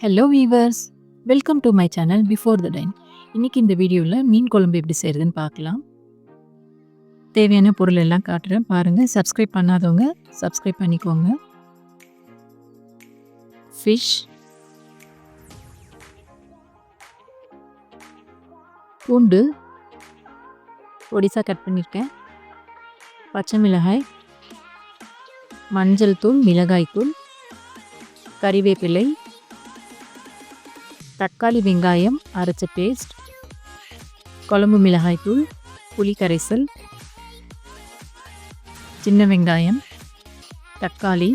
Hello viewers, welcome to my channel before the dine. இன்னைக்கு இந்த வீடியோவில் மீன் குழம்பு எப்படி செய்கிறதுன்னு பார்க்கலாம். தேவையான பொருள் எல்லாம் காட்டுறேன் பாருங்கள். சப்ஸ்கிரைப் பண்ணாதவங்க சப்ஸ்கிரைப் பண்ணிக்கோங்க. ஃபிஷ், பூண்டு பொடிசாக கட் பண்ணியிருக்கேன், பச்சை மிளகாய், மஞ்சள் தூள், மிளகாய் தூள், கறிவேப்பிலை, தக்காளி, வெங்காயம் அரைச்ச பேஸ்ட், குழம்பு மிளகாய் தூள், புளி கரைசல், சின்ன வெங்காயம், தக்காளி,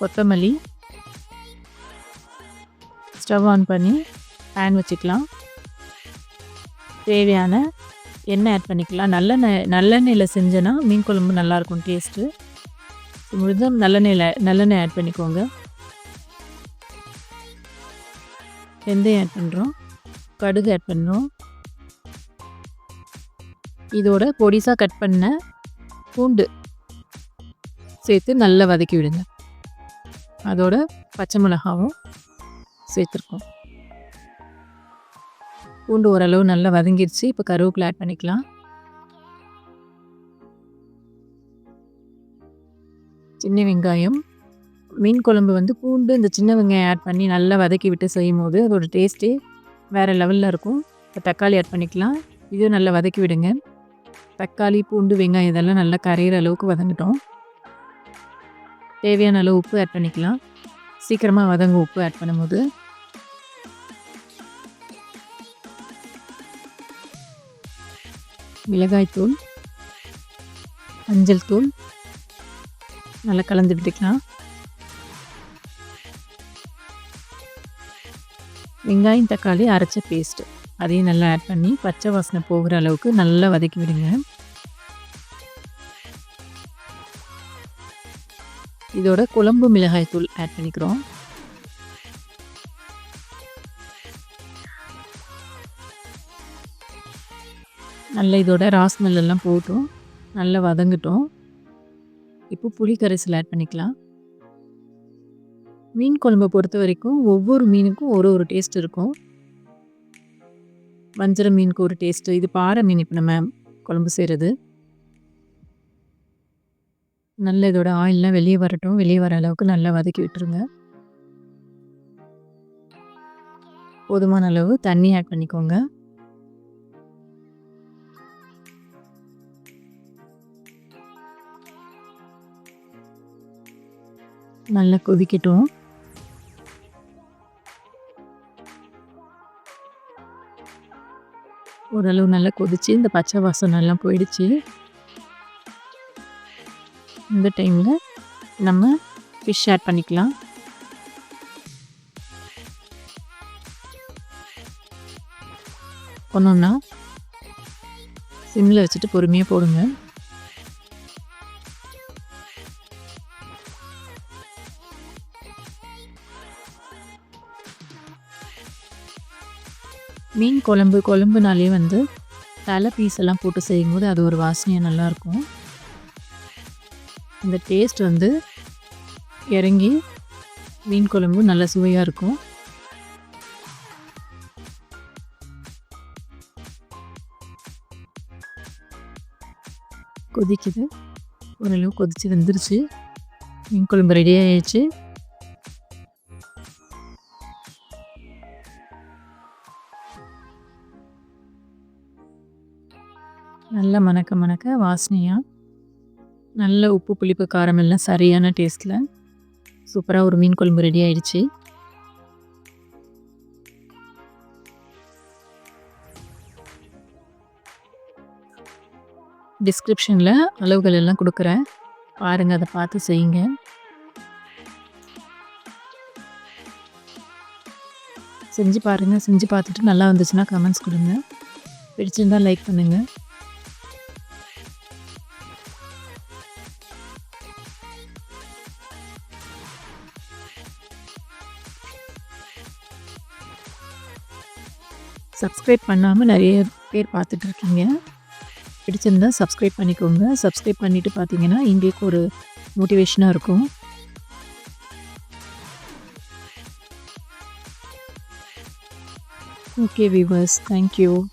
கொத்தமல்லி. ஸ்டவ் ஆன் பண்ணி பேன் வச்சுக்கலாம். தேவையான எண்ணெய் ஆட் பண்ணிக்கலாம். நல்லெண்ணெயில் செஞ்சேன்னா மீன் குழம்பு நல்லாயிருக்கும் டேஸ்ட்டு. முடிஞ்சால் நல்லெண்ணெய் ஆட் பண்ணிக்கோங்க. வெந்தயம் ஆட் பண்ணுறோம், கடுகு ஆட் பண்ணுறோம். இதோட பொடிசாக கட் பண்ண பூண்டு சேர்த்து நல்லா வதக்கி விடுங்க. அதோட பச்சை மிளகாவும் சேர்த்துருக்கோம். பூண்டு ஓரளவு நல்லா வதங்கிடுச்சு. இப்போ கருவேப்பிலை ஆட் பண்ணிக்கலாம். சின்ன வெங்காயம், மீன் குழம்பு பூண்டு இந்த சின்ன வெங்காயம் ஆட் பண்ணி நல்லா வதக்கி விட்டு செய்யும் போது அதோட டேஸ்ட்டே வேறு லெவலில் இருக்கும். இப்போ தக்காளி ஆட் பண்ணிக்கலாம். இதுவும் நல்லா வதக்கி விடுங்க. தக்காளி, பூண்டு, வெங்காயம் இதெல்லாம் நல்லா கரையிற அளவுக்கு வதங்கிட்டோம். தேவையான அளவு உப்பு ஆட் பண்ணிக்கலாம். சீக்கிரமாக வதங்க உப்பு ஆட் பண்ணும்போது. மிளகாய் தூள், மஞ்சள் தூள் நல்லா கலந்து விட்டுக்கலாம். வெங்காயம், தக்காளி அரைச்ச பேஸ்ட்டு அதையும் நல்லா ஆட் பண்ணி பச்சை வாசனை போகிற அளவுக்கு நல்லா வதக்கி விடுங்க. இதோட குழம்பு மிளகாய் தூள் ஆட் பண்ணிக்கிறோம். நல்லா இதோட ராஸ்மெல் எல்லாம் போட்டும் நல்லா வதங்கட்டும். இப்போ புளி கரைசல் ஆட் பண்ணிக்கலாம். மீன் குழம்பை பொறுத்த வரைக்கும் ஒவ்வொரு மீனுக்கும் ஒரு டேஸ்ட் இருக்கும். வஞ்சர மீனுக்கு ஒரு டேஸ்ட்டு, இது பாறை மீன் இப்போ நம்ம குழம்பு செய்கிறது. நல்ல இதோட ஆயிலெலாம் வெளியே வரட்டும். வெளியே வர அளவுக்கு நல்லா வதக்கி விட்டுருங்க. போதுமான அளவு தண்ணி ஆட் பண்ணிக்கோங்க. நல்லா கொதிக்கட்டும். ஓரளவு நல்லா கொதிச்சு இந்த பச்சை வாசம் நல்லா போயிடுச்சு. இந்த டைமில் நம்ம ஃபிஷ் ஆட் பண்ணிக்கலாம். ஒன்றா சிம்மில் வச்சுட்டு பொறுமையாக போடுங்க. மீன் குழம்புனாலே தலை பீஸ் எல்லாம் போட்டு செய்யும்போது அது ஒரு வாசனையாக நல்லாயிருக்கும். இந்த டேஸ்ட் இறங்கி மீன் குழம்பு நல்ல சுவையாக இருக்கும். கொதிக்குது, ஓரளவு கொதிச்சு வந்துருச்சு. மீன் குழம்பு ரெடி ஆயிடுச்சு. நல்ல மணக்க வாசனையாக நல்ல உப்பு, புளிப்பு, காரம் எல்லாம் சரியான டேஸ்ட்டில் சூப்பராக ஒரு மீன் குழம்பு ரெடி ஆயிடுச்சு. டிஸ்கிரிப்ஷனில் அளவுகள் எல்லாம் கொடுக்குறேன், பாருங்கள், அதை பார்த்து செய்யுங்க. செஞ்சு பாருங்கள். செஞ்சு பார்த்துட்டு நல்லா வந்துச்சுன்னா கமெண்ட்ஸ் கொடுங்க. பிடிச்சிருந்தால் லைக் பண்ணுங்கள். சப்ஸ்கிரைப் பண்ணாமல் நிறைய பேர் பார்த்துட்ருக்கீங்க. பிடிச்சிருந்தா சப்ஸ்கிரைப் பண்ணிக்கோங்க. சப்ஸ்கிரைப் பண்ணிவிட்டு பார்த்தீங்கன்னா எங்களுக்கு ஒரு மோட்டிவேஷனாக இருக்கும். Okay viewers. Thank you.